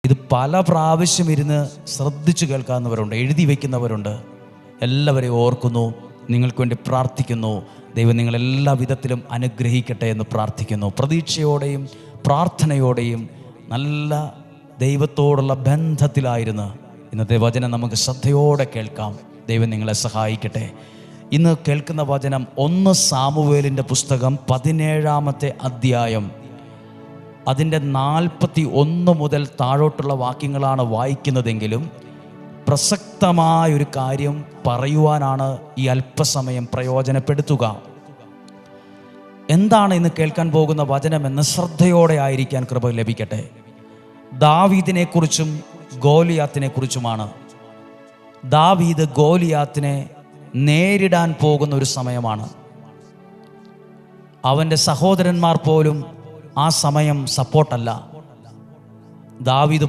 ഇത് പല പ്രാവശ്യം ഇരുന്ന് ശ്രദ്ധിച്ചു കേൾക്കാവുന്നവരുണ്ട്, എഴുതി വയ്ക്കുന്നവരുണ്ട്. എല്ലാവരെയും ഓർക്കുന്നു, നിങ്ങൾക്ക് വേണ്ടി പ്രാർത്ഥിക്കുന്നു. ദൈവം നിങ്ങളെല്ലാ വിധത്തിലും അനുഗ്രഹിക്കട്ടെ എന്ന് പ്രാർത്ഥിക്കുന്നു. പ്രതീക്ഷയോടെയും പ്രാർത്ഥനയോടെയും നല്ല ദൈവത്തോടുള്ള ബന്ധത്തിലായിരുന്നു ഇന്നത്തെ വചനം നമുക്ക് ശ്രദ്ധയോടെ കേൾക്കാം. ദൈവം നിങ്ങളെ സഹായിക്കട്ടെ. ഇന്ന് കേൾക്കുന്ന വചനം 1 സാമുവേലിൻ്റെ പുസ്തകം 17-ാമത്തെ അധ്യായം, അതിൻ്റെ 41 മുതൽ താഴോട്ടുള്ള വാക്യങ്ങളാണ് വായിക്കുന്നതെങ്കിലും പ്രസക്തമായൊരു കാര്യം പറയുവാനാണ് ഈ അല്പസമയം പ്രയോജനപ്പെടുത്തുക. എന്താണ് ഇന്ന് കേൾക്കാൻ പോകുന്ന വചനമെന്ന് ശ്രദ്ധയോടെ ആയിരിക്കാൻ കൃപ ലഭിക്കട്ടെ. ദാവീദിനെക്കുറിച്ചും ഗോലിയാത്തിനെക്കുറിച്ചുമാണ്. ദാവീദ് ഗോലിയാത്തിനെ നേരിടാൻ പോകുന്ന ഒരു സമയമാണ്. അവൻ്റെ സഹോദരന്മാർ പോലും ആ സമയം സപ്പോർട്ടല്ല. ദാവീദ്